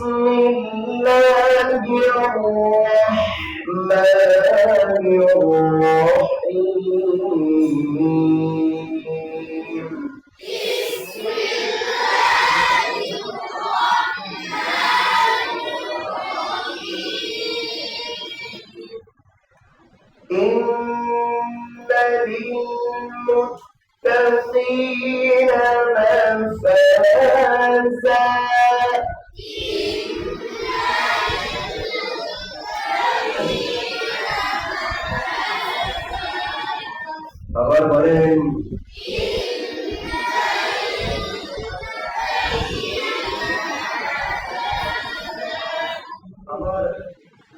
بسم الله الرحمن الرحيم بسم الله الرحمن الرحيم إن للمتقين مفازا আবার বলেন আমার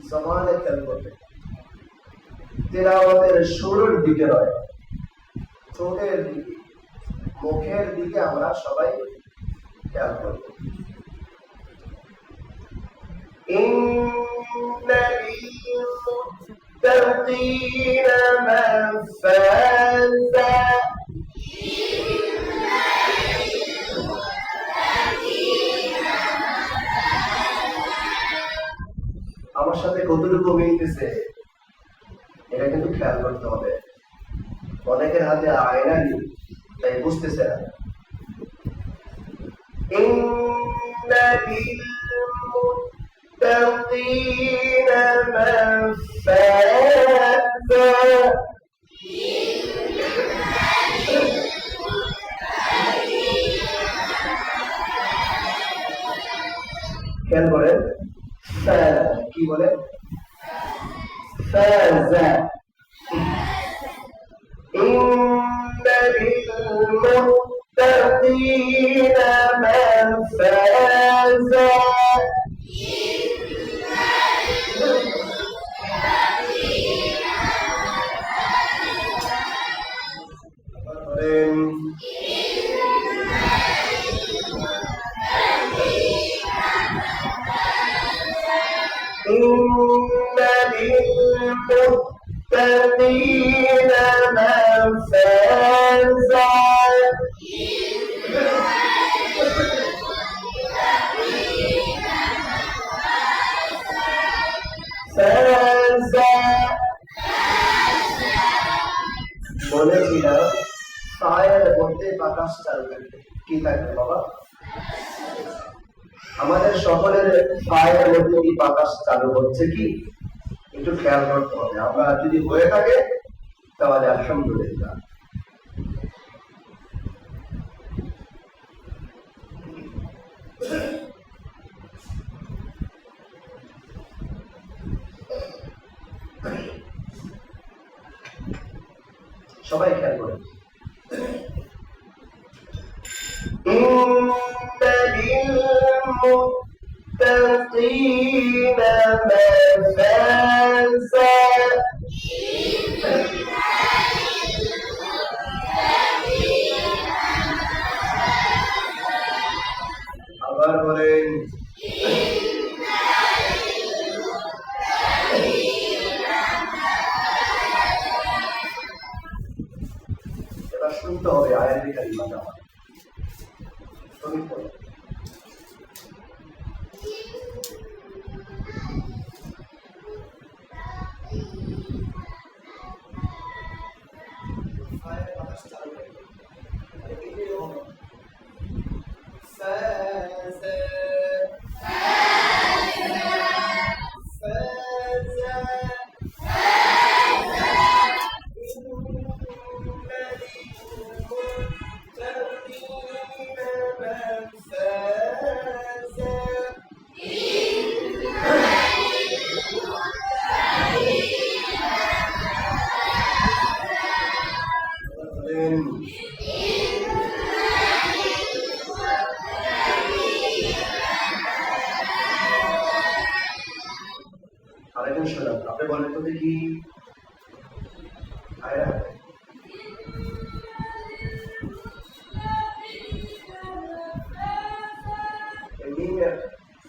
জবানে খেয়াল করবে তেলাওয়াতের শুরুর দিকে নয়, ঠোঁটের দিকে, মুখের দিকে আমরা সবাই খেয়াল করব। إن للمتقين مفازا আমার সাথে কতটুকু মিলতেছে এটা কিন্তু খেয়াল করতে হবে। অনেকের হাতে আয়না নেই, তাই বুঝতেছে না। إن للمتقين مفازا খেয়াল করেন কি বলে ফাজা إن للمتقين مفازا إن للمتقين مفازا বলেছিলাম ফায়ের মধ্যে বাতাস চালু থাকবে। কি থাকবে বাবা? আমাদের সকলের ফায়ের মধ্যে কি বাতাস চালু হচ্ছে কি একটু খেয়াল করতে হবে। আমরা যদি হয়ে থাকে তাহলে আলহামদুলিল্লাহ। সবাই খেয়াল করেন। إن للمتقين مفازا আবার বলেন এবার শুনতে হবে আয়াতের কালিমাটা আমার তুমি বলো। আরেকজন শোনান, আপনি বলেন তো দেখি আয়রা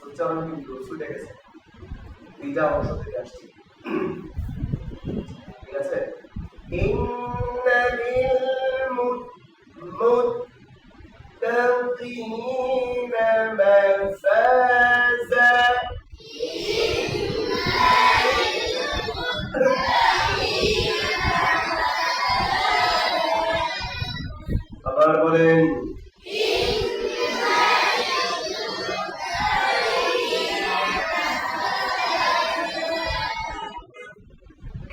উচ্চারণ কিন্তু ছুটে গেছে, বিজা অংশ থেকে আসছি। ঠিক আছে, للمتقين مفازا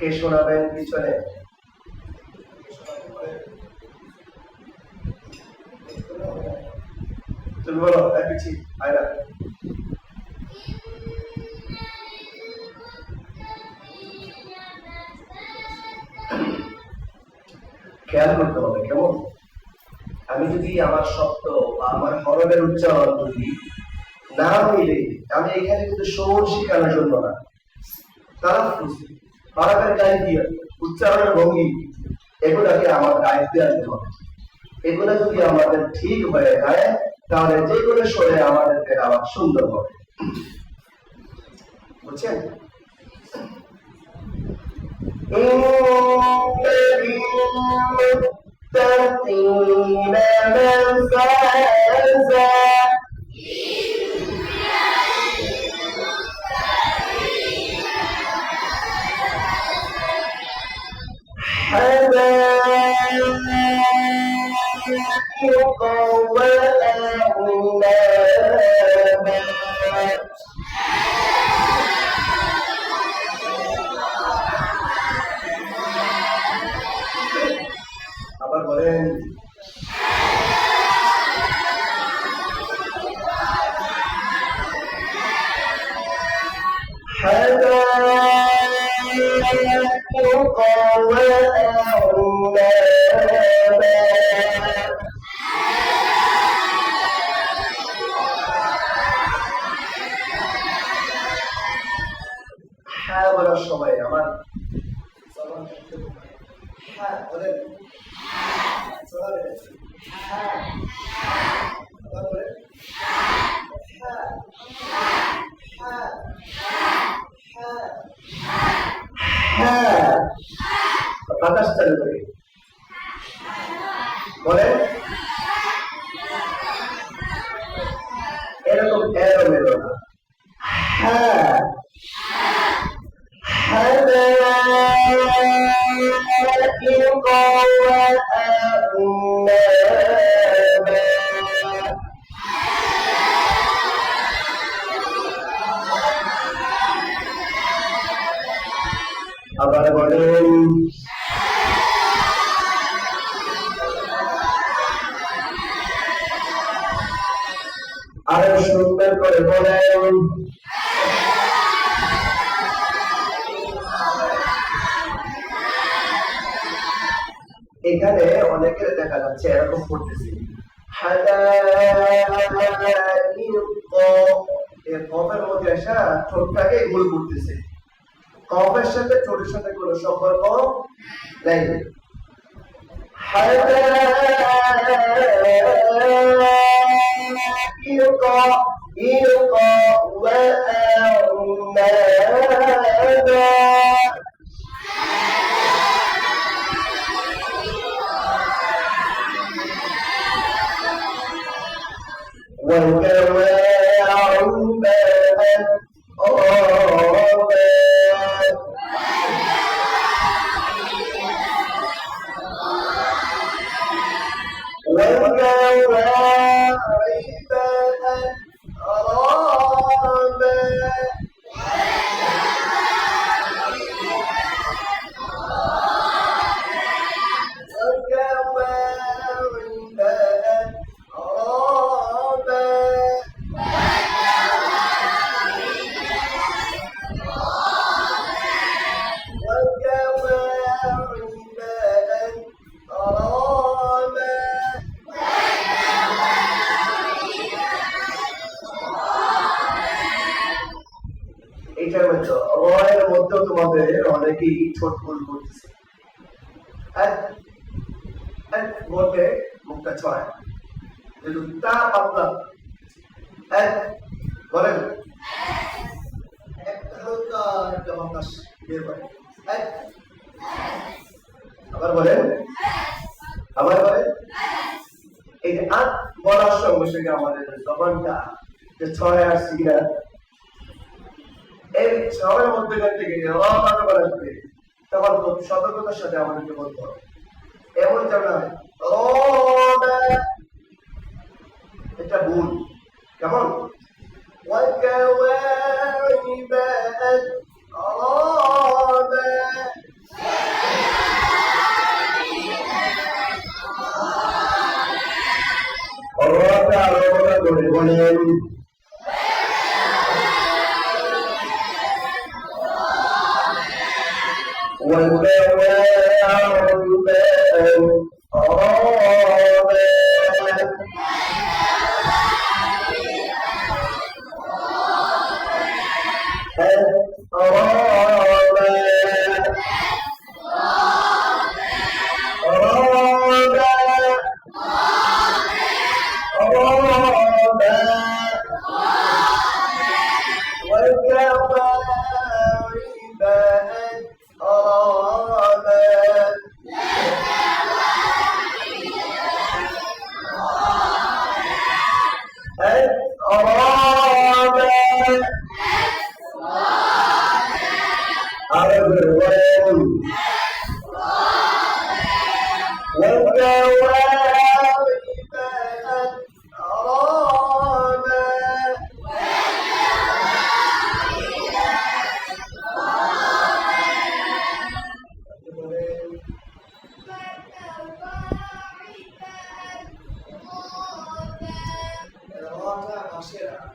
কে শোনাবেন পিছনে? তুমি বলো, পিছি আয়রা। খেয়াল করতে হবে কেমন? আমি যদি আমার শব্দ বা আমার হরফের উচ্চারণ যদি না মিলে, আমি এখানে কিন্তু শোর শেখানোর জন্য না, তালাফুজ হরফের গায়ে উচ্চারণের ভঙ্গি এগুলাকে আমার দায়িত্বে আনতে হবে। এগুলো যদি আমাদের ঠিক হয়ে যায় তাহলে যে কোনো স্বরে আমাদের তেলাওয়াত সুন্দর হবে। বুঝছেন? للمتقين مفازا حدائق وأعنابا আবার বলেন حدائق وأعنابا হ্যাঁ বলার সময় আমার হ্যাঁ বলেন বাতাস চালু করে বলেন এরকম এলো মেলো না। হ্যাঁ حدائق وأعنابا আবার বলেন আরো সুন্দর করে বলেন এখানে অনেকের দেখা যাচ্ছে এরকম করতেছে কফের মধ্যে আসা ঠোঁটটাকে গোল করতেছে, কফের সাথে ঠোঁটের সাথে কোনো সম্পর্ক নাই। এটার মধ্যেও তোমাদের অনেকেই ছোট ভুল করতেছে, বলতে মুখটা ছড়ায় তা পাতলা বলেন একটা হালকা একটা বাতাস বের করে আবার বলেন এই যে আট বলার সঙ্গে সঙ্গে আমাদের জবানটা যে ছড়ায় আসছে কিনা, এই ছড়ের মধ্যে থেকে আসবে তখন খুব সতর্কতার সাথে আমাদেরকে বলতে হবে, এমন যেন এটা ভুল। কেমন করে বলেন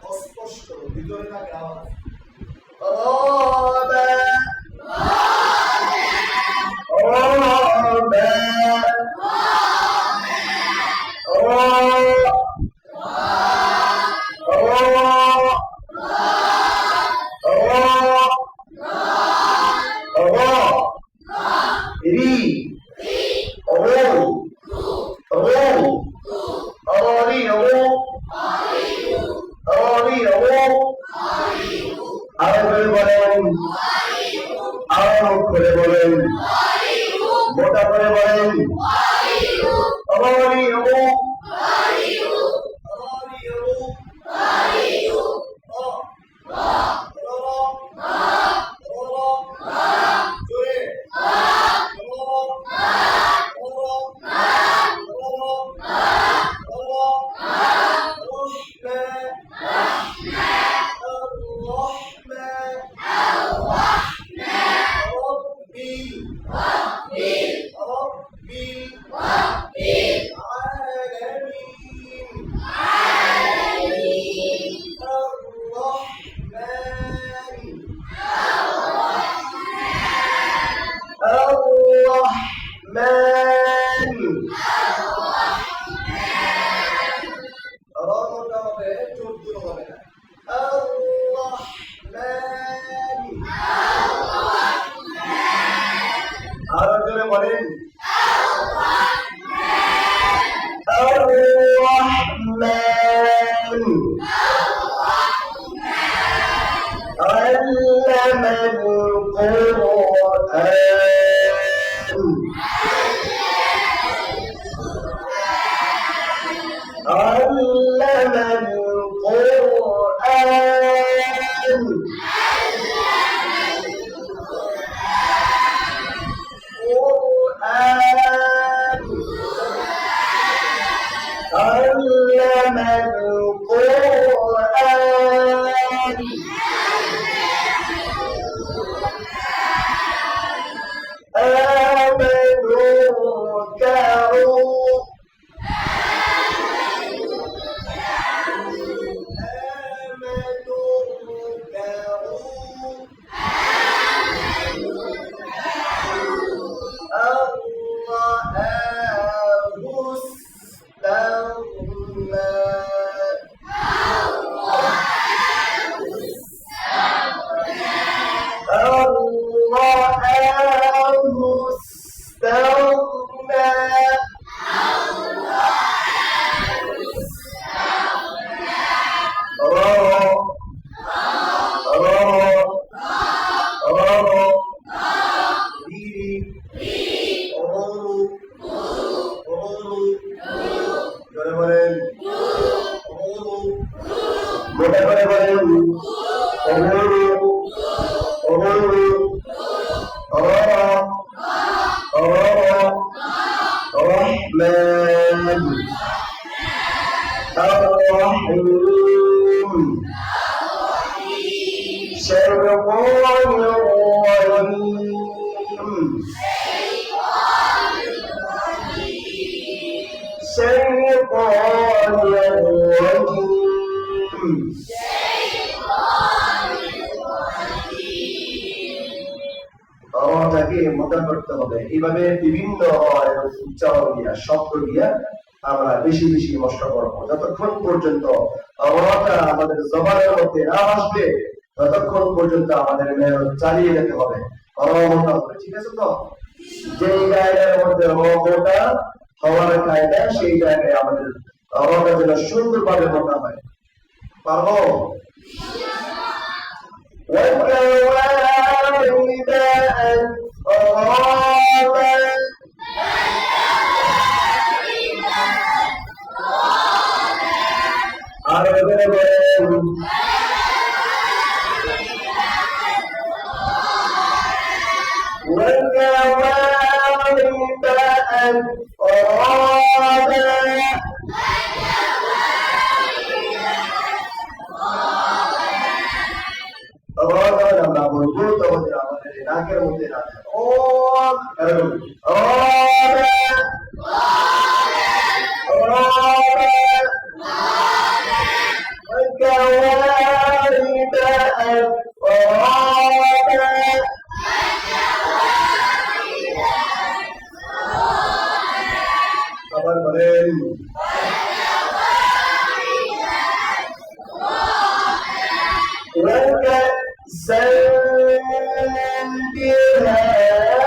অস্পষ্ট ভিতরে থাকে আওয়াজ মোটা করে বলেন الشيطان الرجيم রটাকে মোটা করতে হবে। এইভাবে বিভিন্ন উচ্চারণ দিয়া শব্দ দিয়া আমরা বেশি বেশি মশা করবো, যতক্ষণ পর্যন্ত রটা আমাদের জবানের মধ্যে না আসবে ততক্ষণ পর্যন্ত আমাদের মেহনত চালিয়ে যেতে হবে। মোটা হবে, ঠিক আছে তো? যেই জায়গার মধ্যে মোটা হওয়ার কায়দা সেই জায়গায় আমাদের রটা যেন সুন্দরভাবে মোটা হয়। পারবো? আমরা বলবো তখন আমাদের নাকের মধ্যে না আবার বলেন আবার বলেন আর বলেন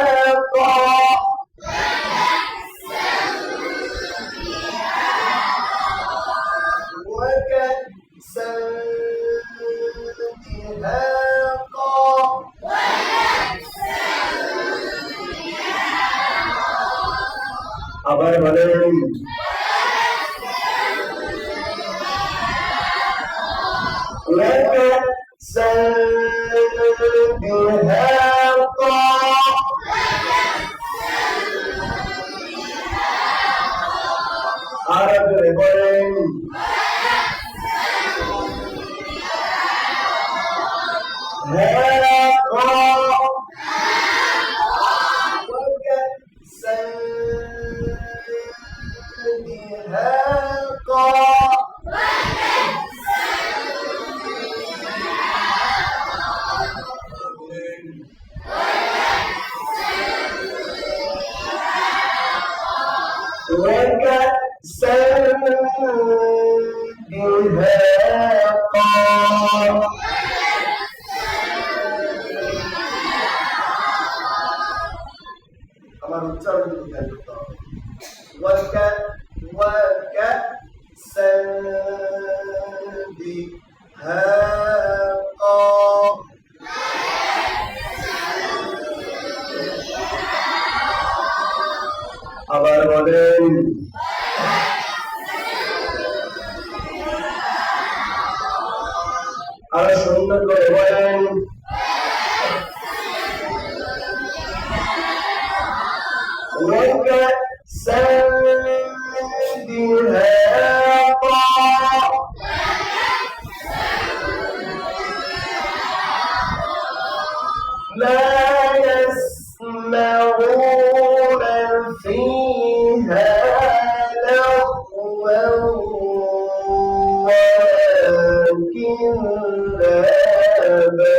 আমার উচ্চারণ খেয়াল করতে হবে। আবার বলেন আরো সুন্দর করে বলেন لا يسمعون فيها لغوا ولا كذابا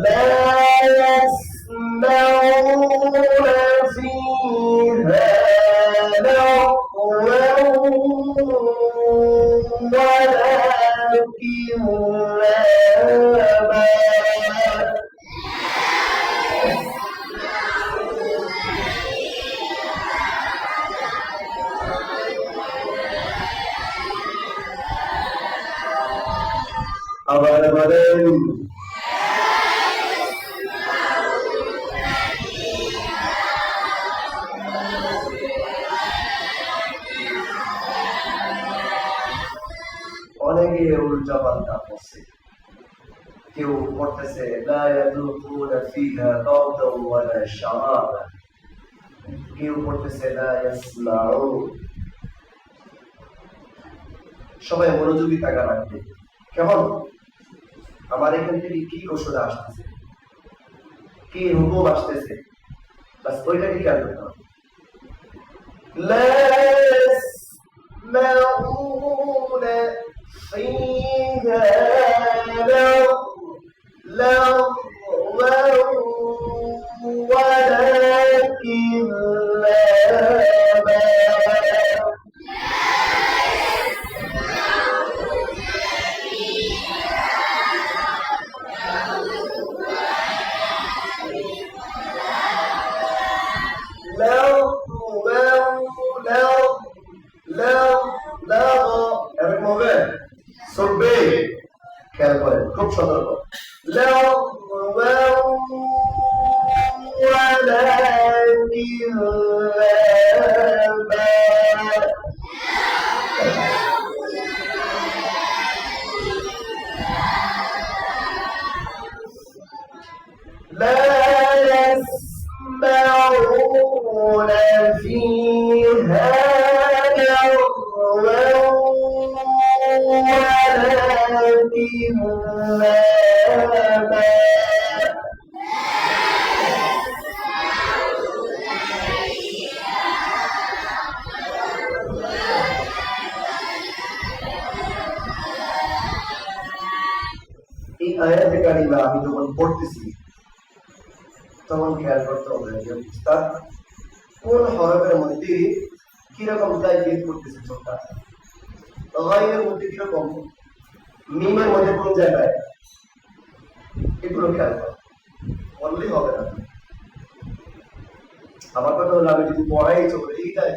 لا يسمعون فيها لغوا ولا كذابا আবার বলেন অনেকে উল্টা পাল্টা পড়ছে, কেউ পড়তেছে লা ইয়াদুকুনা ফিহা বারদান ওয়ালা শারাবা, কেউ পড়তেছে লা ইয়াসমাউন। সবাই মনোযোগী থাকা রাখবে। কেমন আমার এখান থেকে কি কৌশলে আসতেছে কি হুকুম আসতেছে, বাস ওইটাকে খেয়াল করতে হবে। لا يسمعون فيها لغوا ولا كذابا. এরকম হবে সববে খেয়াল করেন, খুব সতর্ক। لا يسمعون فيها لغوا ولا كذابا. এই আয়াতে কারিমা আমি যখন পড়তেছি তখন খেয়াল করতে হবে যে উস্তাদ কোন হরফের মধ্যে কিরকম তাইকিদ করতেছে চোখটা, গাইনের মধ্যে কিরকম, মিমের মধ্যে কোন জায়গায়, এগুলো খেয়াল কর, বললেই হবে না। আমার কথা হলো আমি যদি পড়াই চলে এইটাই,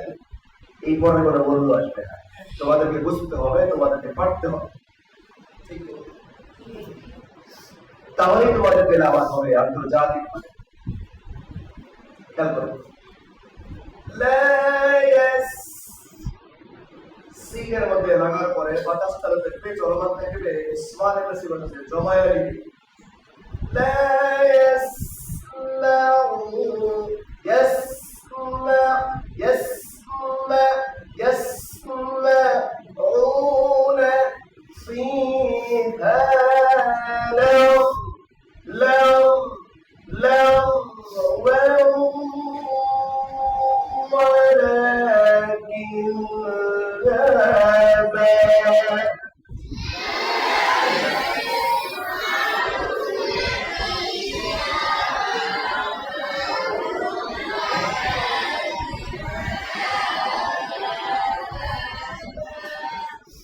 এই পড়ার কোনো মূল্য আসবে না, তোমাদেরকে বুঝতে হবে, তোমাদেরকে পারতে হবে, ঠিক আছে? তাহলেই তোমাদের তেলাওয়াত হবে আন্তর্জাতিক। খেয়াল করো, সিনের মধ্যে লাগার পরে বাতাস তালু থাকবে, চলমান থাকবে, ইসমান একটা সিবন আছে জমায়া লিখে লা يسمعون فيها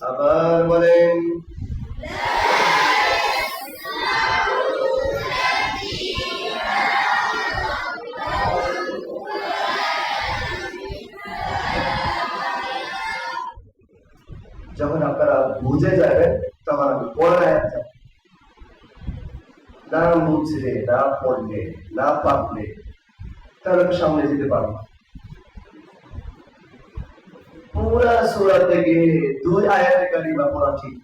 আবার বলেন যখন আপনারা বুঝে যাবেন তখন আমি পড়ায় না বুঝলে, না পড়লে, না পারলে তাহলে সামনে যেতে পারবো। পুরা সূরা থেকে 2 আয়াতে কারিমা পড়া ঠিক,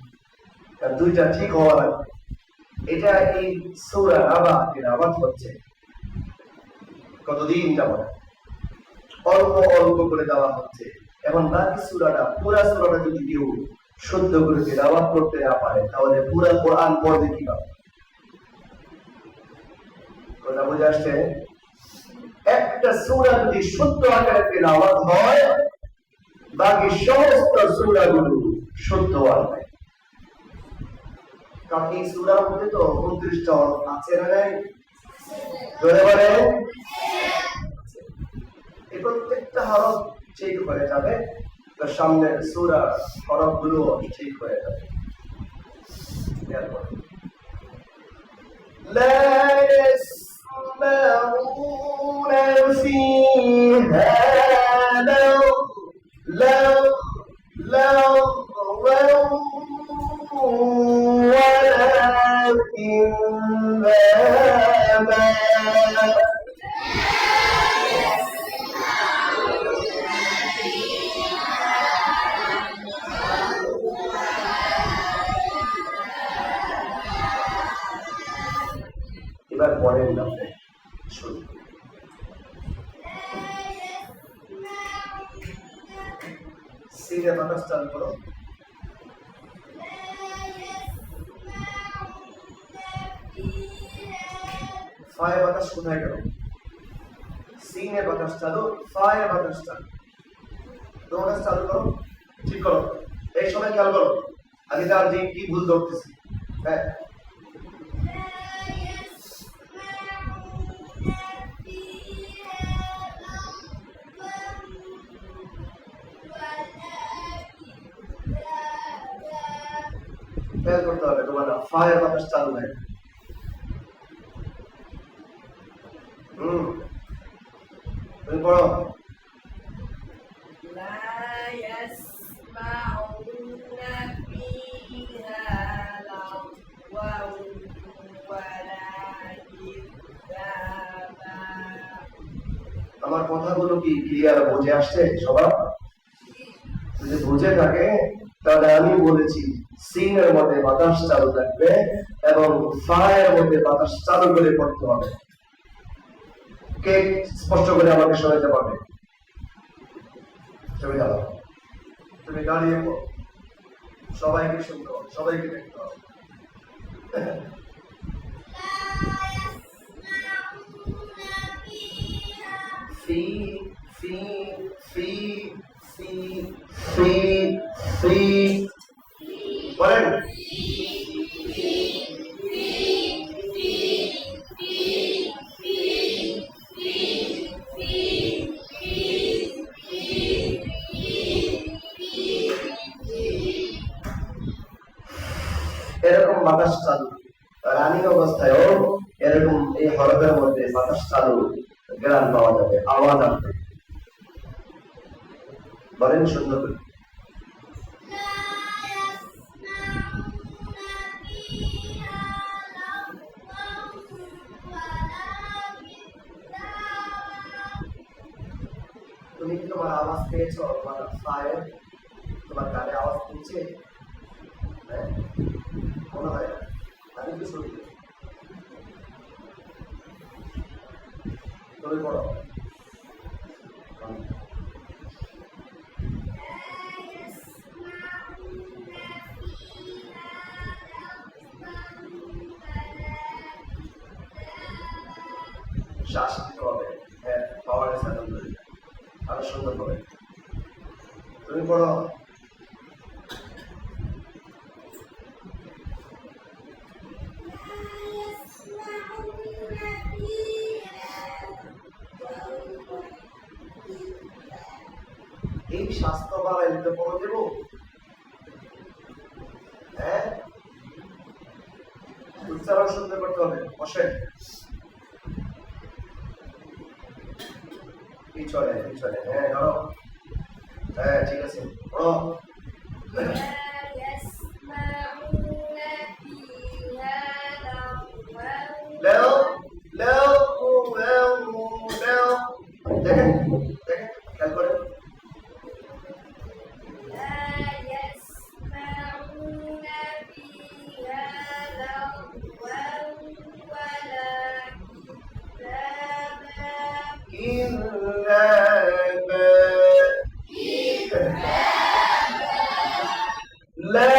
আর দুইটা ঠিক হওয়া লাগবে। এটা এই সূরা আবাদ হচ্ছে কতদিন যাবত অল্প অল্প করে দেওয়া হচ্ছে, এবং বাকি সূরাটা পুরা সূরাটা যদি কেউ শুদ্ধ করে তেলাওয়াত করতে না পারে তাহলে পুরা কোরআন পড়বে কিভাবে? কথা বুঝে আসছে? একটা সূরা যদি শুদ্ধ আকারে তেলাওয়াত হয় বাকি সমস্ত সূরাগুলো শুদ্ধ হবে। কারণ এই সূরার মধ্যে তো 29টা আছে না নাই? ধরে বলে এই প্রত্যেকটা হরফ ঠিক হয়ে যাবে, তার সামনে সূরা হরফগুলো ঠিক হয়ে যাবে। لا يسمعون فيها এবার পরের নামে শুরু সিনে বাতাস চালু করো। ফায়ের বাতাস কোথায় গেল? সিনের বাতাস চালু, ফায়ের বাতাস চালু। তোমার চালু করো, ঠিক করো। এই সময় খেয়াল করো, আমি তার যে কি ভুল ধরতেছি। হ্যাঁ, খেয়াল করতে হবে তোমার ফায়ের বাতাস চালু হয়। তুমি পড়ো। لا يسمعون فيها لغوا ولا كذابا। আমার কথাগুলো কি ক্লিয়ার বুঝে আসছে সবার? যদি বুঝে থাকে তাহলে আমি বলেছি সিনের মধ্যে বাতাস চালু থাকবে এবং ফায়ের মধ্যে বাতাস চালু করে পড়তে হবে। কে স্পষ্ট করে আমাকে শোনাতে পারবে? তুমি দাঁড়াও, তুমি দাঁড়িয়ে পড়ো, সবাইকে শুনতে হবে, সবাইকে দেখতে হবে। ফি ফি ফি ফি ফি ফি বলেন। এরকম বাতাস চালু রানিং অবস্থায়ও এরকম এই হরফের মধ্যে বাতাস চালু গ্রান পাওয়া যাবে, আওয়াজ আসবে। বলেন সুন্দর করে। তুমি কি তোমার আওয়াজ পেয়েছো? তোমার ফায়ের তোমার কানে আওয়াজ পেয়েছে? হ্যাঁ, মনে হয় না। আমি তো শুনি। তুমি পড়ো। শ্বাস নিতে হবে। হ্যাঁ, পাওয়ারে সাধন করে আরো সুন্দর হবে। তুমি পড়ো। এই স্বাস্থ্য বাড়াই দিতে পড়ো দেবো। হ্যাঁ, উচ্চারণ সুন্দর করতে হবে। বসেন, পিছনে পিছনে। হ্যাঁ, ধরো। হ্যাঁ, ঠিক আছে, পড়ো। লেও লেও লেও লেও। দেখেন দেখেন, খেয়াল করেন। لا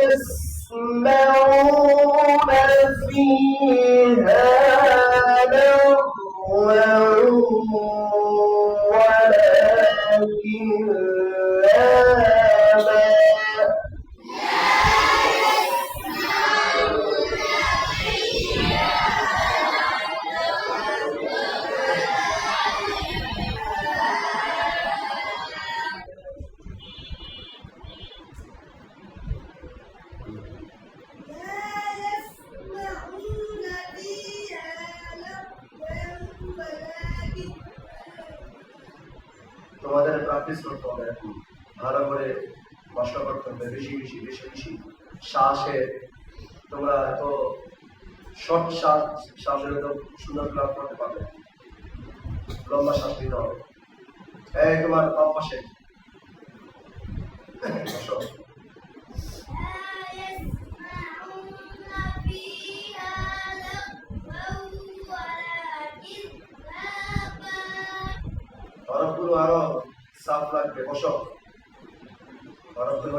يسمعون فيها لغوا ولا كذابا. তোমাদের প্র্যাকটিস করতে হবে, ভালো করে কষ্ট করতে হবে, বেশি বেশি বেশি বেশি শ্বাসে। তোমরা তো শর্ট শ্বাসের তো সুন্দর ক্লাস করতে পারবে, লম্বা শ্বাস নিতে হবে। এই তোমার বাম পাশে বসো। হরফগুলো আরো সাফ লাগবে, বসো। হরফগুলো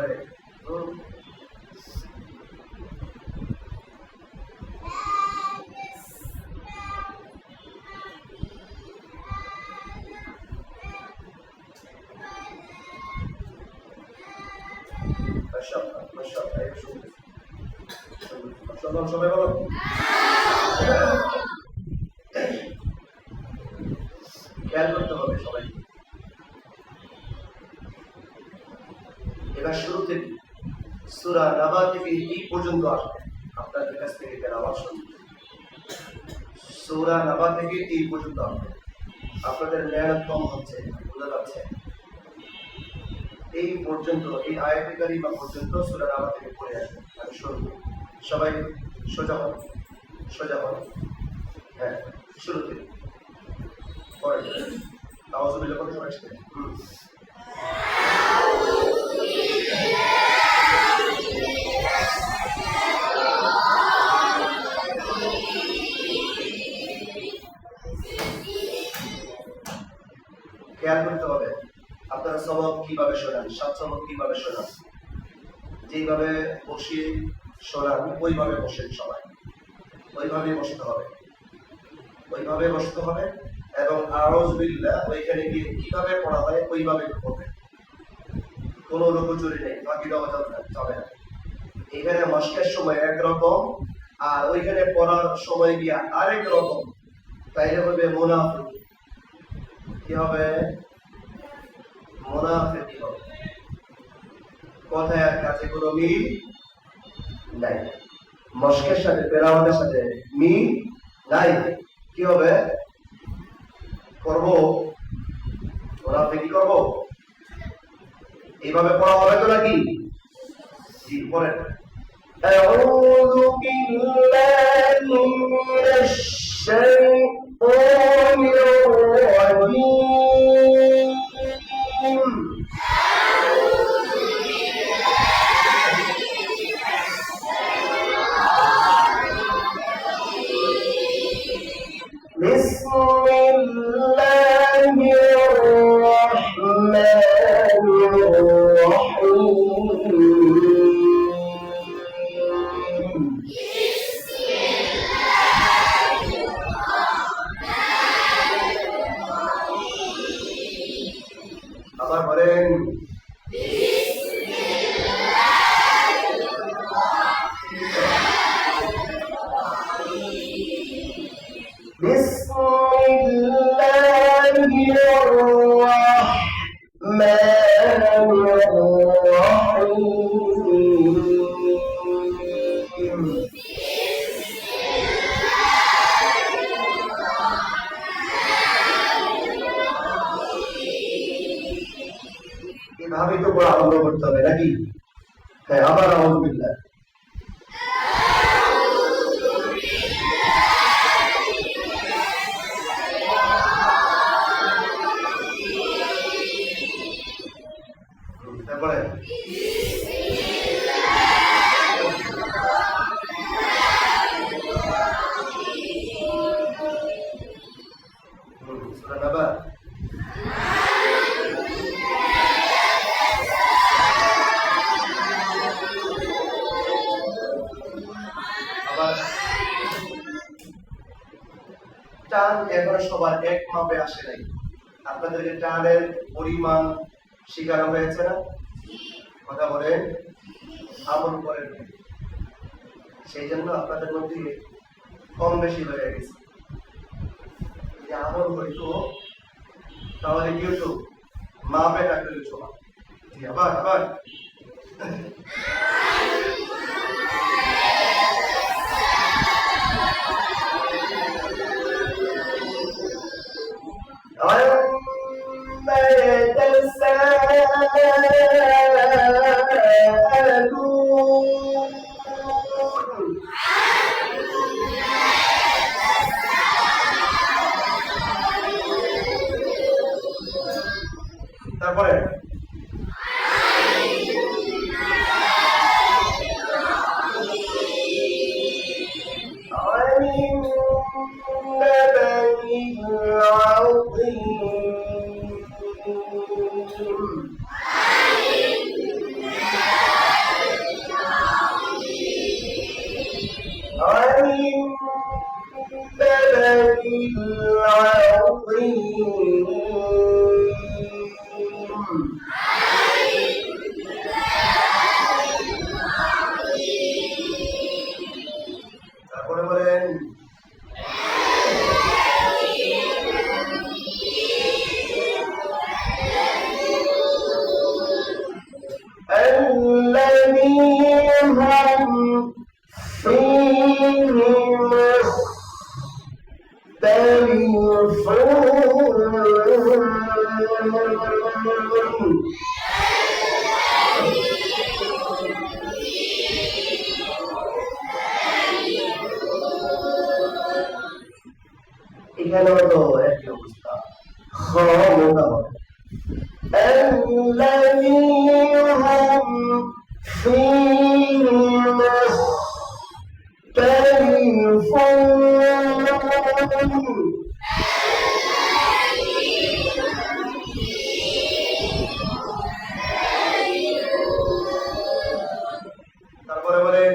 সবাই বলো। খেয়াল করতে হবে সবাই। এবার শুরু থেকে সূরা নাবা থেকে এই পর্যন্ত আসবে আপনাদের কাছ থেকে তেলাওয়াত শুনতে। সূরা নাবা থেকে এই পর্যন্ত আসবে। আপনাদের মেহনত কম হচ্ছে, বোঝা যাচ্ছে। এই পর্যন্ত এই আয়াতে কারিমা পর্যন্ত সূরা নাবা থেকে পড়ে আসবে। আমি শুনবো, সবাই সোজা হন, সোজা হন। হ্যাঁ, শুরু থেকে পড়ে আওয়াজু বিল্লাহ করে সবাই আসবে। খেয়াল করতে হবে আপনারা সবক কিভাবে শোনান, সাত সবক কিভাবে শোনান। যেভাবে বসিয়ে শোনান ওইভাবে বসেন সবাই, ওইভাবেই বসতে হবে, ওইভাবে বসতে হবে। এবং আউযু বিল্লাহ ওইখানে গিয়ে কিভাবে পড়া হয় ওইভাবে পড়বে। কোনো লুকোচুরি নেই, বাকি দেওয়া যাবে না। এখানে মস্কের সময় একরকম আর ওইখানে পড়ার সময় গিয়া আরেক রকম, তাইলে হবে মুনাফিক। কি হবে? মুনাফিক হবে। কথায় আর কাছে কোনো মিল নাই, মস্কের সাথে তেলাওয়াতের সাথে মিল নাই। কি হবে? করবো মুনাফিকি করবো, এইভাবে পড়া হবে তো নাকি? জি পড়েন। أعوذ بالله من الشيطان الرجيم. بسم الله الرحمن الرحيم. আবার বলেন بسم الله الرحمن الرحيم. এভাবেই তো পড়া আরম্ভ করতে হবে নাকি? হ্যাঁ, আবার আউযু বিল্লাহ। তারপরে সূরা নাবা। আবার টান এখনো সবার এক মাপে আসে নাই। আপনাদেরকে টানের পরিমাণ শেখানো হয়েছে না? কথা বলেন, আমল করেন, সেই জন্য আপনাদের মধ্যে কম বেশি হয়ে গেছে। যদি আমল হইতো তাহলে কি হতো? মাপে ডাকলে ছোঁয়া। আবার আবার তারপরে এখানেও তো একই অবস্থা খ মোটা হবে الذين هم فيه مختلفون তারপরে বলেন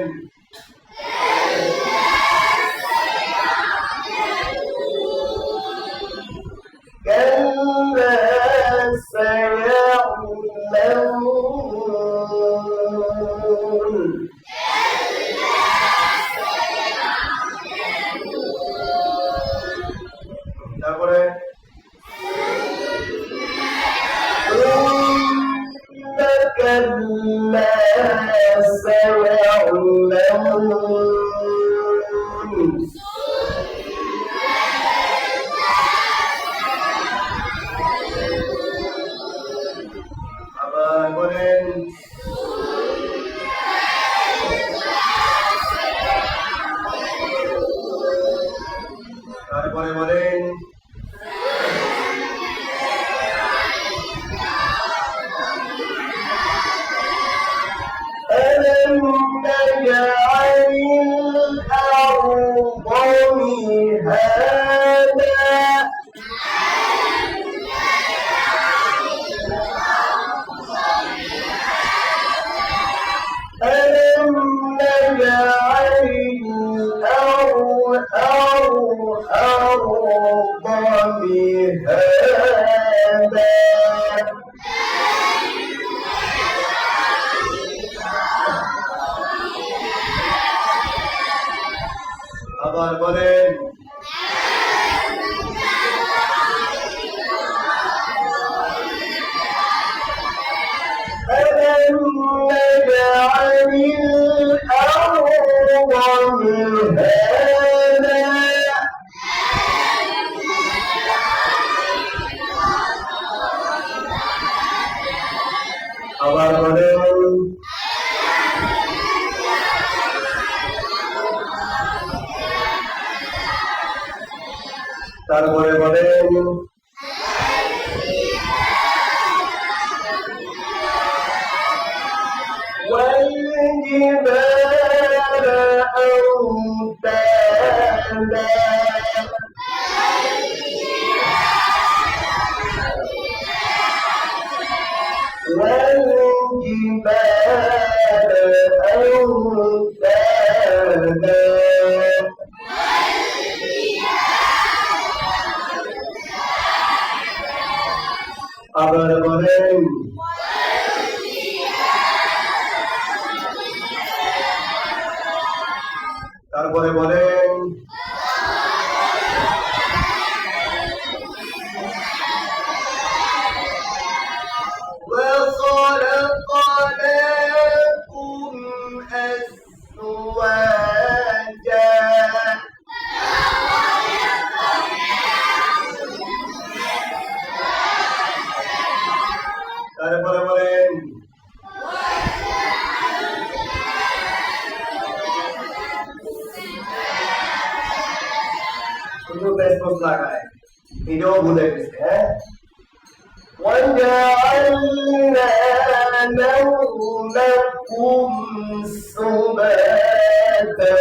كلا سيعلمون তারপরে كلا سيعلمون আবার বলেন তারপরে বলেন ألم نجعل الأرض مهادا ألم نجعل الأرض مهادا আবার বলেন ألم نجعل الأرض مهادا আবার বলেন তারপরে বলেন والجبال أوتادا والجبال أوتادا আবার বলেন তারপরে বলেন وخلقناكم أزواجا তারপরে বলেন শুধু বেসবস লাগায় এটাও ভুলে গেছে হ্যাঁ وجعلنا نومكم سباتا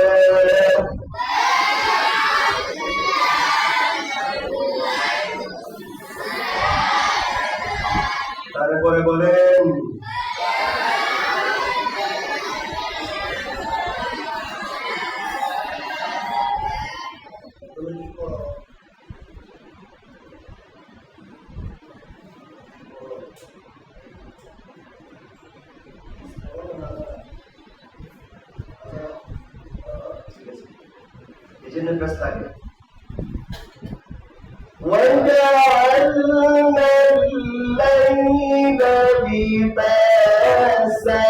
তারপরে বলেন এই জন্য ব্যস্ত থাকে وجعلنا الليل لباسا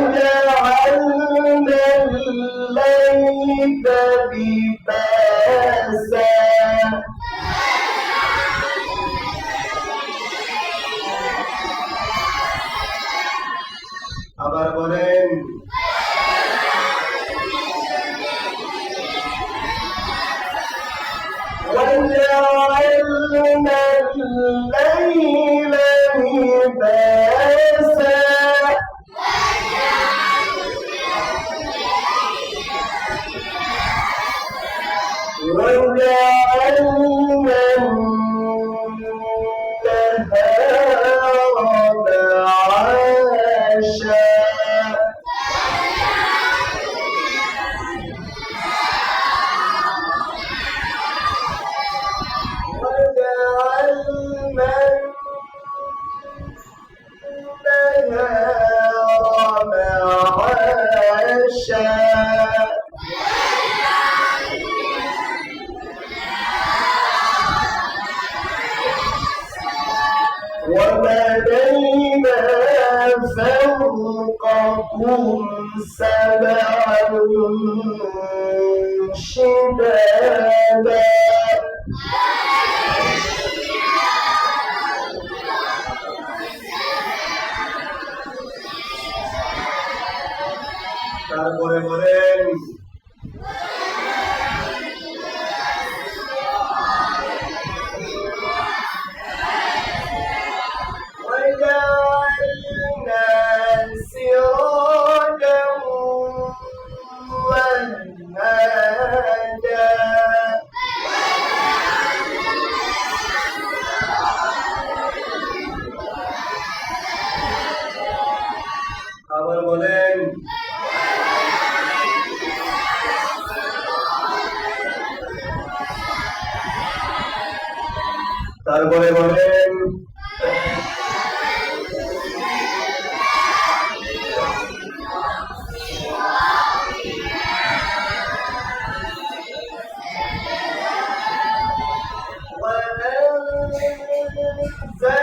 وجعلنا الليل لباسا আবার বলেন وجعلنا الليل لباسا وجعلنا النهار معاشا وجعلنا النهار معاشا وبنينا فوقكم سبعا شدادا তারপরে বলেন وجعلنا سراجا وهاجا আবার বলেন তারপরে বলেন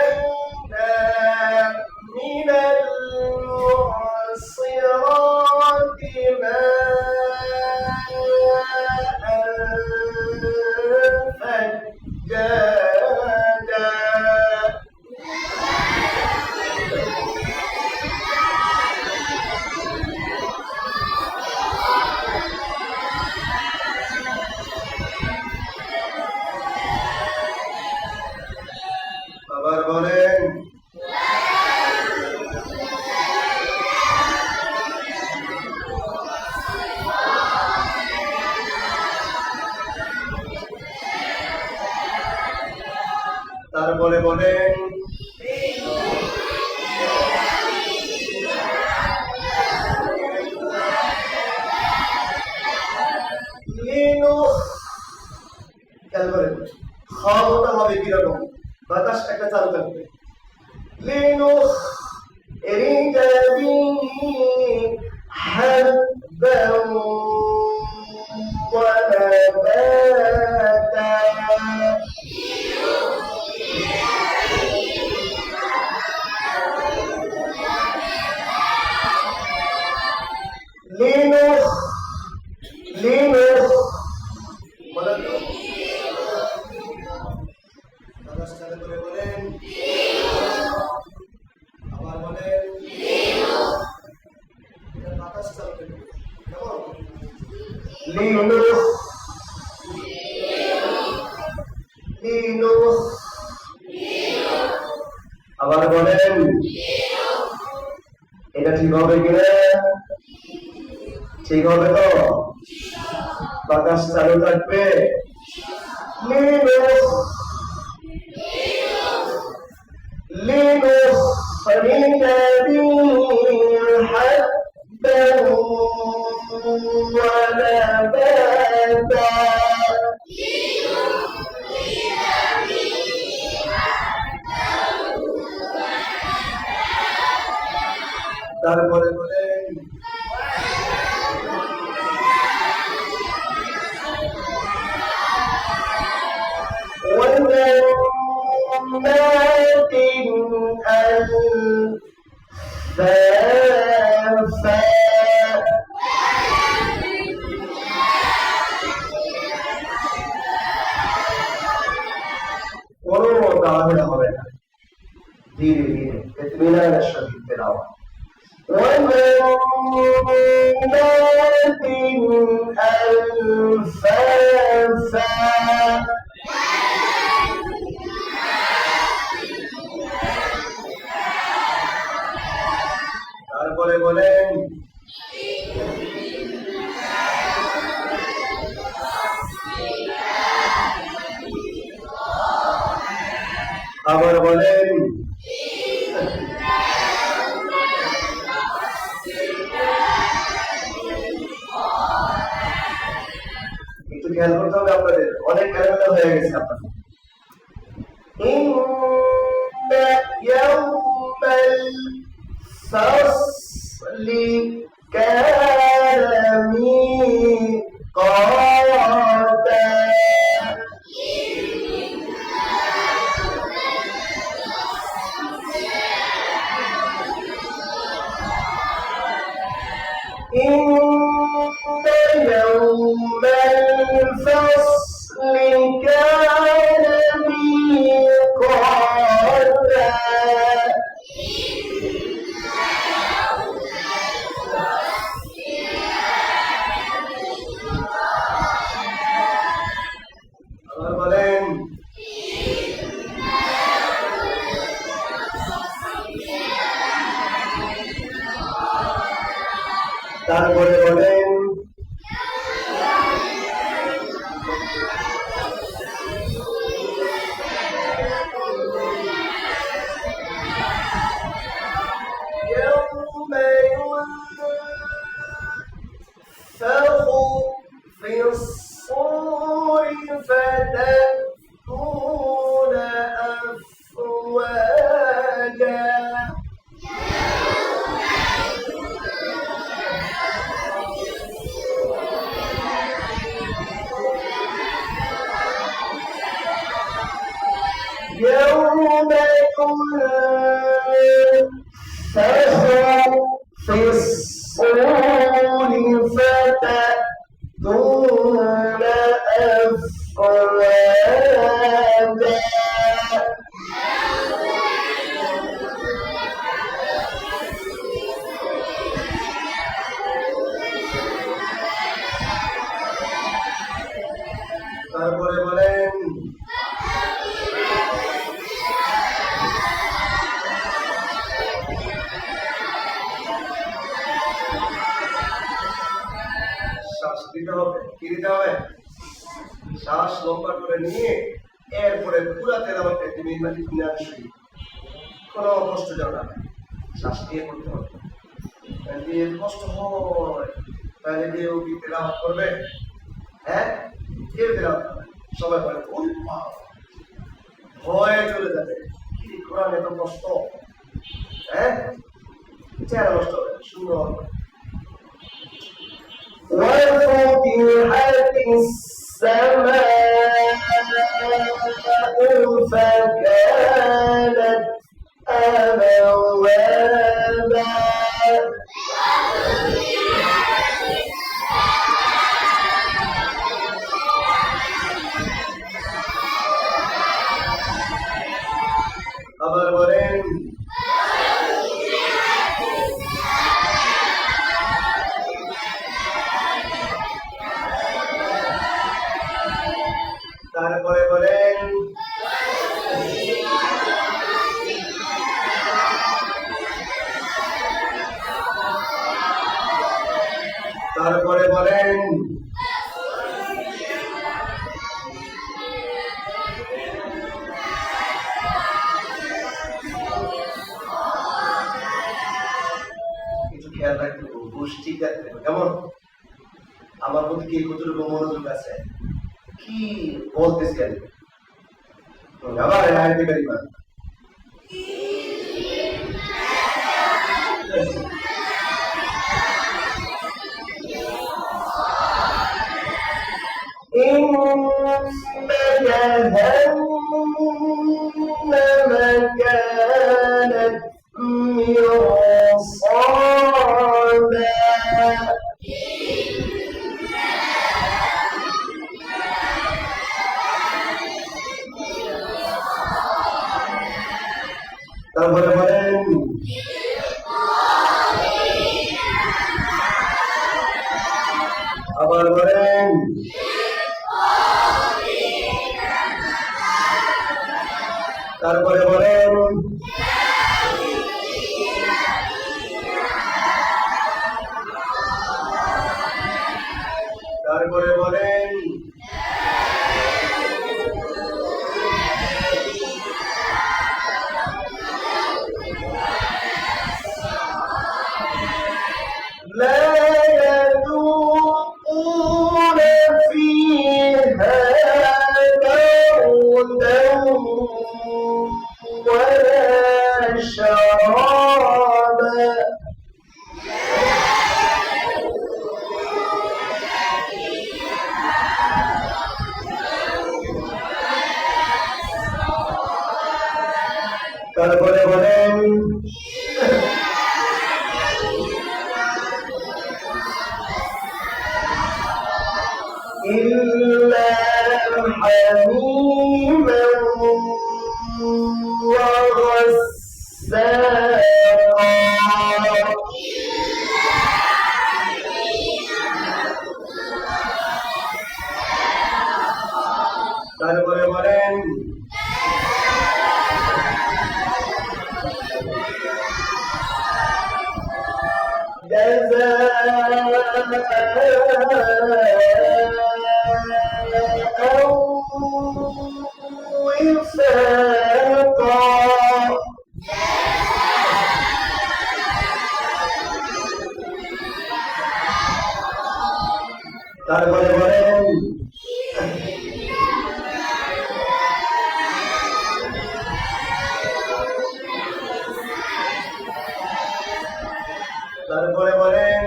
وأنزلنا من المعصرات ماء ثجاجا আবার বলেন তারপরে বলেন খেয়াল করেন খাওয়াটা হবে কিরকম বাতাস একটা চালু থাকবে لنخرج به حبا ونباتا আবার বলেন এটা ঠিক হবে কিনা ঠিক হবে তো বাতাস চালু থাকবে لنخرج به حبا ونباتا তারপরে বলেন وجنات ألفافا কোনো তাড়াহুড়া হবে না, ধীরে ধীরে ইতমিনানের সাথে তেলাওয়াত। তারপরে বলেন আবার বলেন একটু খেয়াল করতে হবে আপনাদের, অনেক খেলাধুলা হয়ে গেছে আপনাদের। يوم الفصل كان ميقاتا إن يوم الفصل كان ميقاتا আবার বলেন তারপরে বলেন يوم ينفخ في الصور فتأتون أفواجا يوم ينفخ في الصور فتأتون أفواجا তারপরে বলেন শ্বাস দিতে হবে, কি দিতে হবে? শ্বাস লম্বা করে নিয়ে এরপরে পুরা তেলাওয়াতে তুমি ইতমিনান শুরু, কোনো কষ্ট যাবে না, শ্বাস দিয়ে করতে হবে। যদি কষ্ট হয় তাহলে কেউ কি তেলাওয়াত করবে? হ্যাঁ, কেউ তেলাওয়াত করবে? সবাই বলে ওই বাবা, ভয়ে চলে যাবে, কি কোরআন এত কষ্ট, হ্যাঁ, চেহারা নষ্ট হবে, সুন্দর হবে। وفتحت السماء فكانت أبوابا আবার বলেন তারপরে বলেন তারপরে বলেন কিছু খেয়াল রাখতে হবে, গোষ্ঠী রাখতে হবে। কেমন আমার প্রতি কি কতটুকু মনোযোগ আছে, কি বলতেছেন? আবার আইতে পারি না। إن جهنم كانت مرصادا তারপরে বলেন আবার বলেন তারপরে বলেন তারপরে বলেন لا يذوقون فيها بردا ولا شرابا তারপরে বলেন إلا حميما وغساقا তারপরে বলেন جزاء وفاقا তারপরে বলেন তারপরে বলেন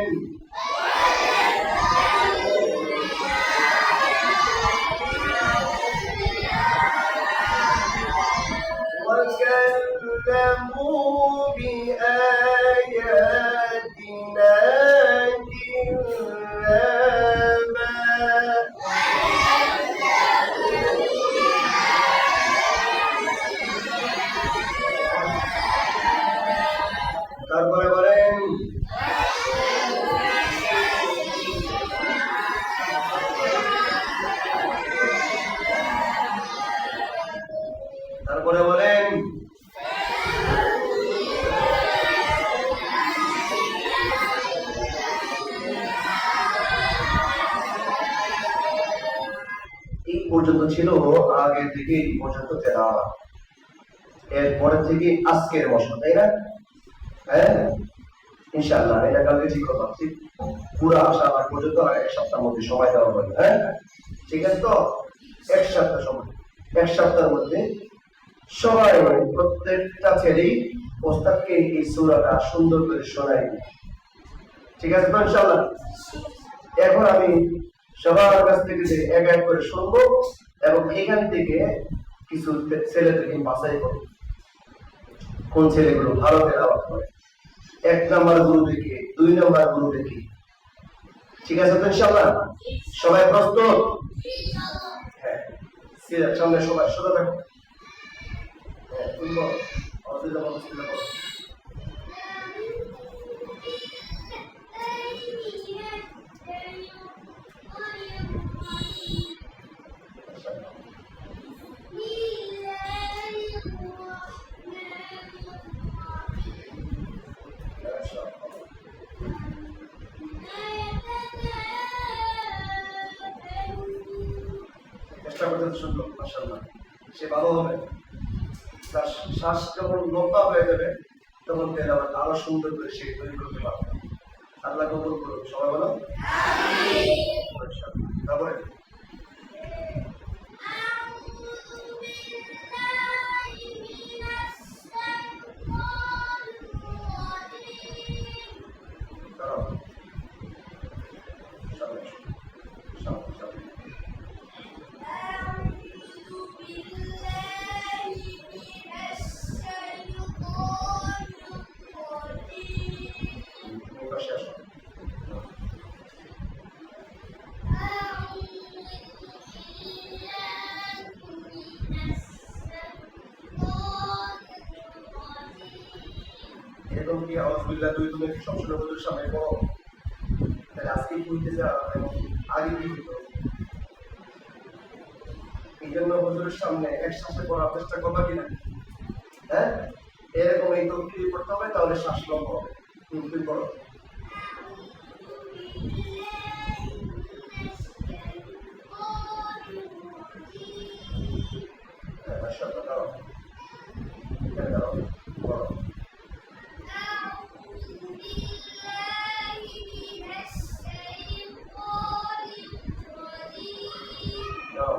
وكذبوا بآياتنا كذابا তারপরে বলেন তারপরে বলেন এই পর্যন্ত ছিল আগের থেকে এই পর্যন্ত তেলাওয়াত এরপরে থেকে আজকের মশলা তাই না হ্যাঁ ইনশাআল্লাহ এটা কালকে ঠিক কথা ঠিক পুরো আসা আগ পর্যন্ত এক সপ্তাহের মধ্যে সময় দেওয়া হবে হ্যাঁ ঠিক আছে তো এক সপ্তাহ সময় এক সপ্তাহের মধ্যে সবাই প্রত্যেকটা ছেলেই ওস্তাদকে এই সূরাটা সুন্দর করে শোনাই ঠিক আছে তো ইনশাআল্লাহ এখন আমি সবার কাছ থেকে যে এক এক করে শুনবো এবং এখান থেকে কিছু ছেলেদেরকে বাছাই করবো কোন ছেলেগুলো ভালো তেলাওয়াত করে এক নাম্বার গুরু থেকে দুই নাম্বার গুরু থেকে ঠিক আছে তো ইনশাআল্লাহ সবাই প্রস্তুত হ্যাঁ সিরাত সামনে সবাই সোজা থাকো হ্যাঁ তুমি বলো অসুবিধা অসুবিধা বলো চেষ্টা করতে সুন্দর মাশাআল্লাহ সে ভালো হবে তার শ্বাস যখন লম্বা হয়ে যাবে তখন তেলাওয়াত আরো সুন্দর করে সে তৈরি করতে পারবে আল্লাহ কবুল করুন সবাই বলো আমিন তারপরে এরকম কি আউযুবিল্লাহ তুমি কি সবসময় হুজুরের সামনে পড়ো? তাহলে আজকে কি হইতে যা আগে কি হতো? এই জন্য হুজুরের সামনে একসাথে পড়ার চেষ্টা করবা কিনা? হ্যাঁ, এরকম এই তকবির পড়তে হবে, তাহলে শ্বাস লম্বা হবে। তুমি পড়ো। মাশাআল্লাহ, দাও দাও পড়ো। দাও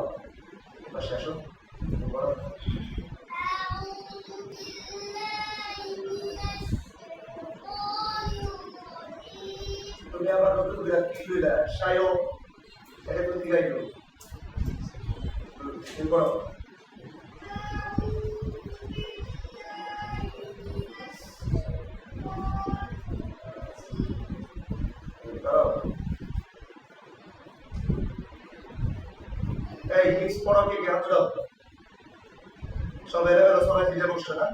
এবার শেষ হোক, তুমি পড়ো। তুমি আবার নতুন করে কি লইলা? সায়ো, এটা তুমি কি গাইলো? তুমি পড়ো। তুমি করো। এই মিক্স পড়ো, কে কে হাত দাও। সবাই এরা সবাই দিতে বসছে না,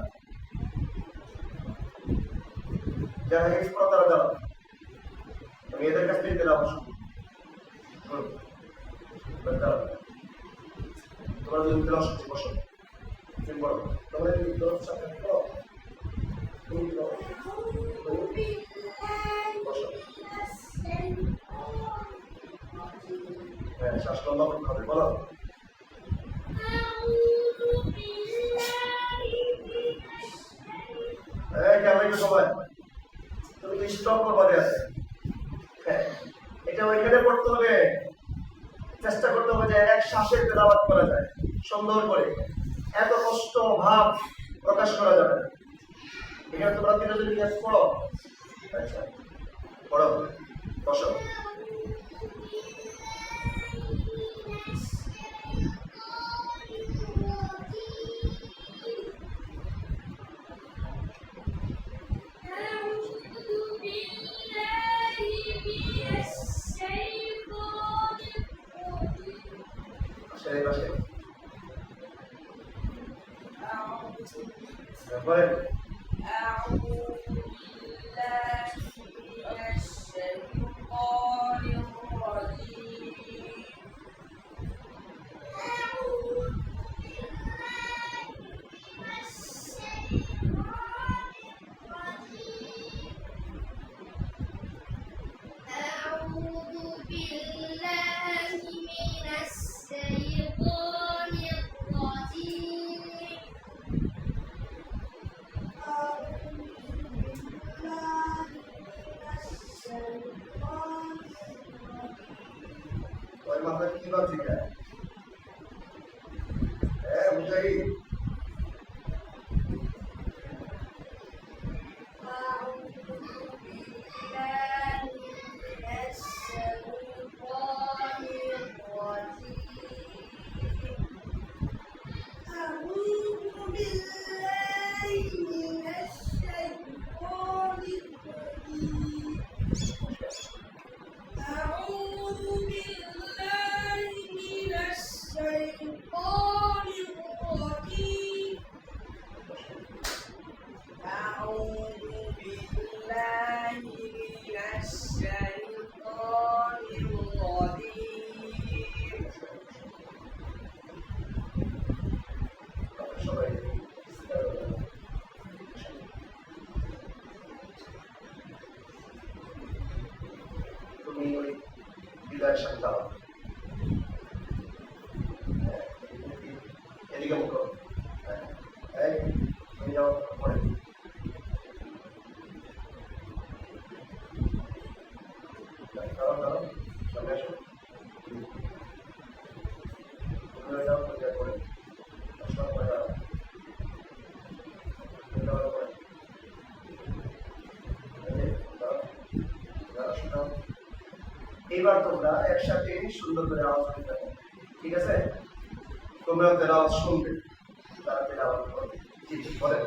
যারা মিক্স পড়ো তারা দাও। আমি এদের কাছ থেকে দিলাম দাও। তোমরা যদি ক্লাস করতে বসো, তুমি পড়ো। তোমরা যদি ক্লাস সাথে পড়ো, তুমি পড়ো। বসো। হ্যাঁ, শ্বাস লম্বা করতে হবে, বলো। এই কেমন সবাই, তুমি কি স্টপ করবারে আছে? হ্যাঁ, এটা ওইখানে পড়তে হবে। চেষ্টা করতে হবে যে এক শ্বাসে তেলাওয়াত করা যায় সুন্দর করে, এত কষ্ট ভাব প্রকাশ করা যাবে না। এখানে তোমরা তিনজন নিয়ে পড়ো। আচ্ছা পড়ো, বসো। সেই পাশে বলেন। ওই মাথায় কি বাজি খায়? হ্যাঁ বুঝাই। সবাই তুমি ওই বিদায় সাথে এদিকে মুখ করো। এই তুমি যাও পরে। দাঁড়াও দাঁড়াও, সামনে আসো। তুমি যাও পরে। সব পরে দাঁড়াও। এবার তোমরা একসাথে সুন্দর করে আওয়াজ দিতে হবে, ঠিক আছে? তোমরা ওদের আওয়াজ শুনবে, তারা তেলাওয়াত করবে। জি জি বলেন।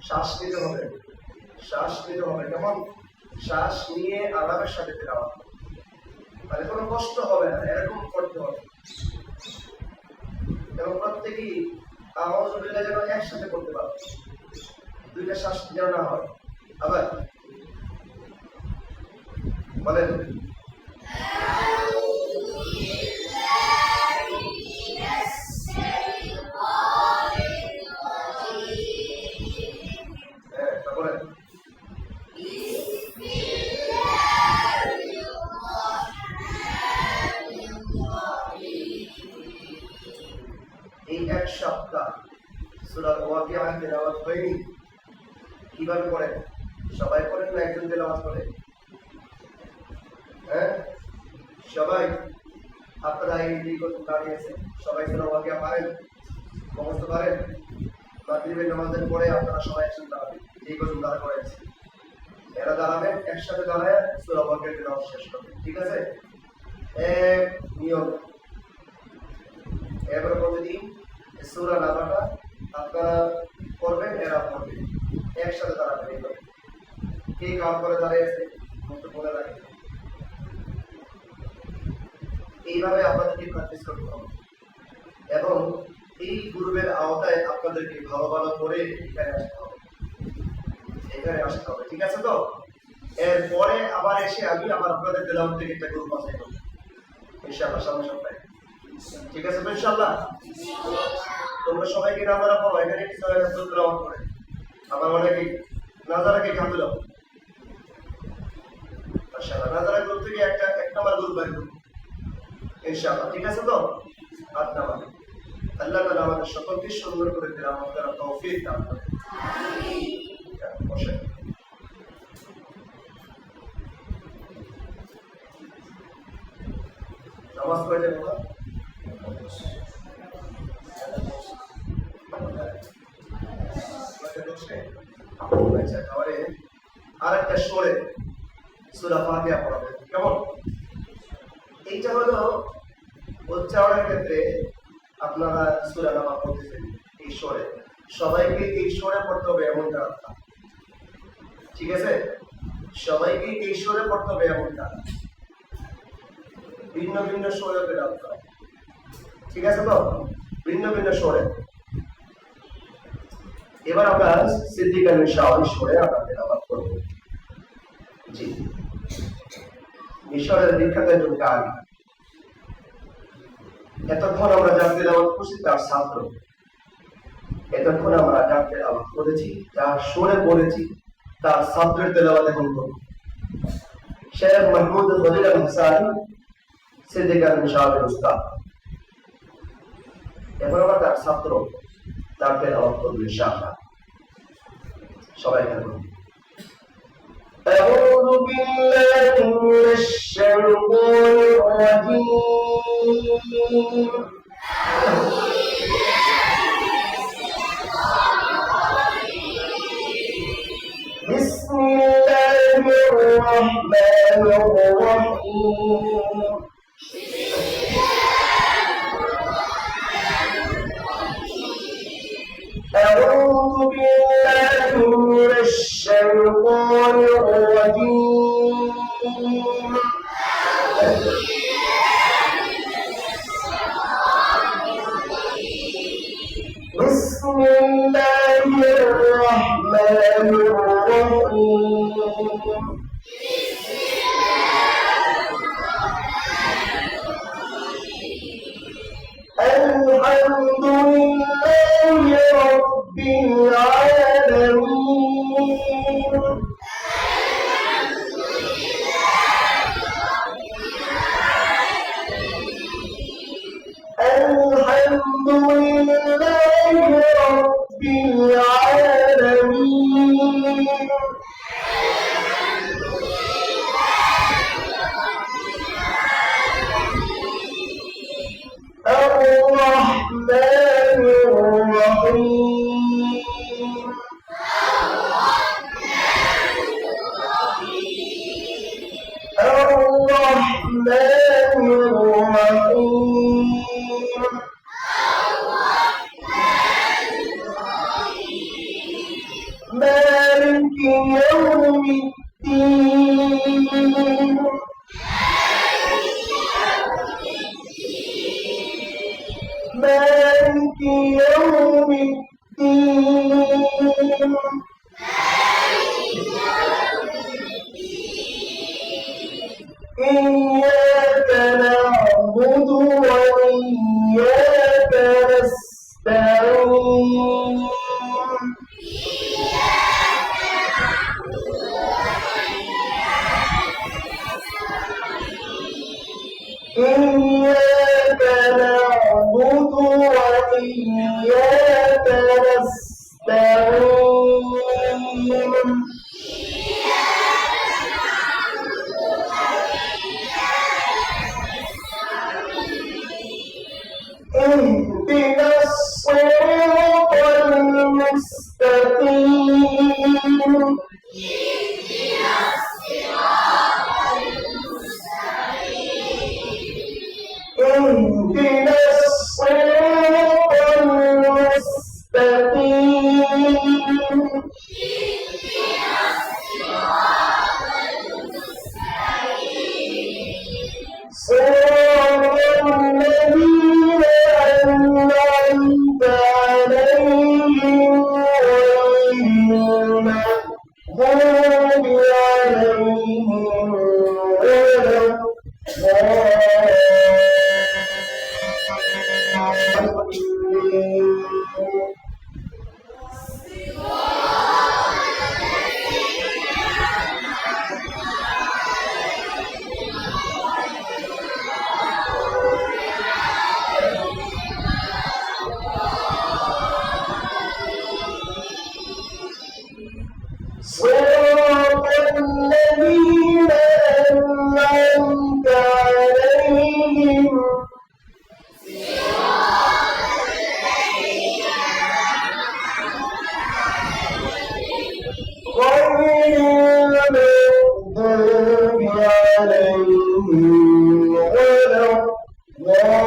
শ্বাস নিতে হবে, শ্বাস নিতে হবে, কেমন? শ্বাস নিয়ে আরামের সাথে তেলাওয়াত করবে, মানে কোনো কষ্ট হবে না, এরকম করতে হবে। এবং প্রত্যেকেই আওয়াজ যেন একসাথে করতে পারবে, দুইটা শ্বাস যেন না হয়। আবার বলেন হ্যাঁ, বলেন এই এক সপ্তাহ সূরা ওয়াকিয়া তেলাওয়াত হয়নি, কিভাবে করেন? সবাই করেন না একজন তেলাওয়াত করে? হ্যাঁ, সবাই আপনারা এই দাঁড়িয়েছেন, সবাই সূরা ওয়াকিয়া পারেন, মুখস্থ পারেন? মাগরিবের নামাজের পরে আপনারা সবাই একসাথে দাঁড়াবেন, এই কথা তারা করেছে, এরা দাঁড়াবেন, একসাথে দাঁড়ায় সূরা ওয়াকিয়া তেলাওয়াত শেষ করবেন, ঠিক আছে? এক নিয়ম। এবার প্রতিদিন সূরা নামাটা আপনারা করবেন, এরা পড়বেন, একসাথে দাঁড়াবেন। এইভাবে কে কাজ করে দাঁড়িয়েছে একটু বলে রাখেন। এইভাবে আপনাদেরকে প্র্যাকটিস করতে হবে এবং এই গ্রুপের আওতায় আপনাদেরকে ভালো ভালো করে এখানে আসতে হবে, এখানে আসতে হবে, ঠিক আছে? তো এরপরে আবার এসে আমি আবার আপনাদের তেলাওয়াত থেকে একটা গ্রুপ বাছাই করব ইনশাআল্লাহ সামনের সপ্তাহে, ঠিক আছে তো? ইনশাআল্লাহ তোমরা সবাইকে নাজারা পড়ো, এখানে কিছু তেলাওয়াত করে আবার অনেকে নাজারাকে কাঁদে দাও। মাশাআল্লাহ, নাজারা গ্রুপ থেকে এক নাম্বার গ্রুপ বাইর করব ইনশাআল্লাহ, ঠিক আছে তো? 8 নাম্বার। আল্লাহ তাআলা আমাদের সকলকে সুন্দর করে তেলাওয়াত করার তৌফিক দান করেন। আমিন। বসেন। নামাজ পড়তে বাবা আচ্ছা, তাহলে আরেকটা সুরে সূরা ফাতিহা পড়াবে, কেমন? এইটা হলো উচ্চারণের ক্ষেত্রে আপনারা সূরা নামা পড়তেছেন এই সুরে, সবাইকে এই সুরে পড়তে হবে এমনটা, ঠিক আছে? সবাইকে এই সুরে পড়তে হবে এমনটা, ভিন্ন ভিন্ন সুরে পেরাতে হবে, ঠিক আছে তো? ভিন্ন ভিন্ন সুরে। এবার আমরা সিদ্দিকার মিশাওয়ার সুরে আমরা তেলাওয়াত করব। জি, মিশরের বিখ্যাত একজন গান, এতক্ষণ আমরা যা তেলাওয়াত করছি তার ছাত্র, এতক্ষণ আমরা যা তেলাওয়াত করেছি, যা সুরে পড়েছি, তার ছাত্রের তেলাওয়াত এখন করব। শেখ মাহমুদ খলিল হুসাইন সিদ্দিকার মিশাওয়ারের উস্তাদ, এখন আমরা তার ছাত্র, তার তেলাওয়াত করব ইনশাআল্লাহ। সবাই থাকুন। أعوذ بالله من الشيطان الرجيم. بسم الله الرحمن الرحيم. أعوذ بالله من الشيطان الرجيم. بسم الله الرحمن الرحيم. الحمد لله رب العالمين. الحمد لله رب العالمين. الرحمن الرحيم. الرحمن الرحيم. مالك يوم الدين. اهدنا الصراط المستقيم صراط الذين أنعمت عليهم غير المغضوب عليهم ولا الضالين. صراط الذين أنعمت عليهم غير المغضوب عليهم ولا الضالين.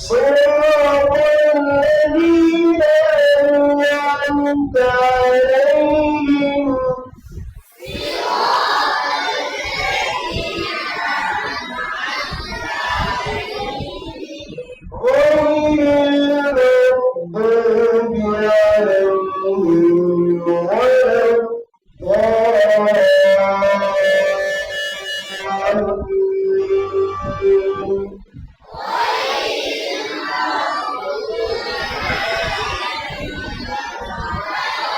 صراط الذين أنعمت عليهم غير المغضوب عليهم ولا الضالين.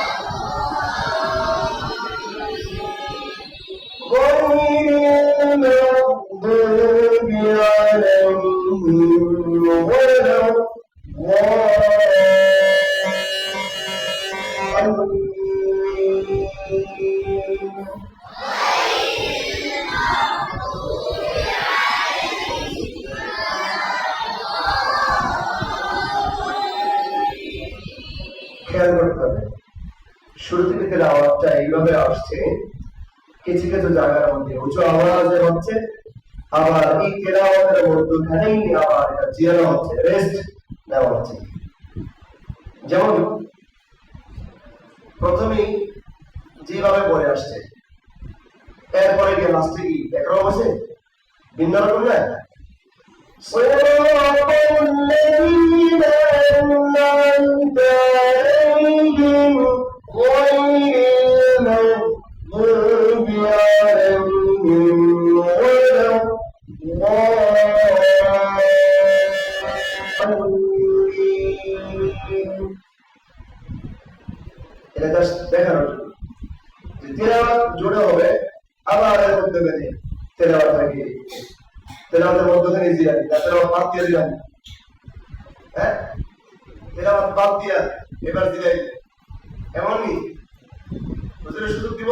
غير المغضوب عليهم ولا الضالين. খেয়াল করতে হবে শুরু থেকে তেলাওয়াতটা এইভাবে আসছে, কিছু কিছু জায়গার মধ্যে উঁচু আওয়াজে হচ্ছে, আবার এই তেলাওয়াতের মধ্যখানেই আবার এটা জিয়ানো হচ্ছে, রেস্ট নেওয়া হচ্ছে। যেমন প্রথমেই যেভাবে পড়ে আসছে, এরপরে গিয়ে লাস্টে কি একরকম আছে, ভিন্ন রকম না। صراط الذين أنعمت عليهم غير المغضوب عليهم ولا الضالين। এটা জাস্ট দেখানোর জন্য যে তেলাওয়াত জোড়া হবে, আবার এর মধ্যে তেলাওয়াত থাকে, তেলাওয়াতের মধ্যখানে জিরানি, তেলাওয়াত বাদ দিয়ে দিলাম, হ্যাঁ তেলাওয়াত বাদ দিয়া এবার জিরাই, এমনই হুজুরের সুযোগ দিব,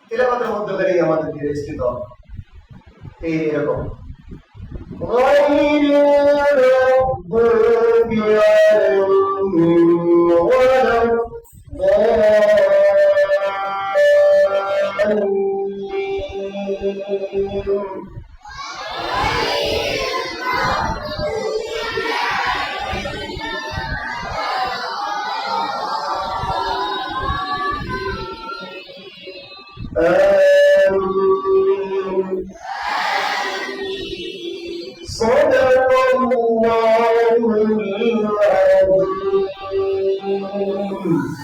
তেলাওয়াতের মধ্যখানেই আমাদেরকে রেস্ট দিতে হবে। এইরকম غير المغضوب عليهم ولا الضالين. آمين. صدق الله العظيم.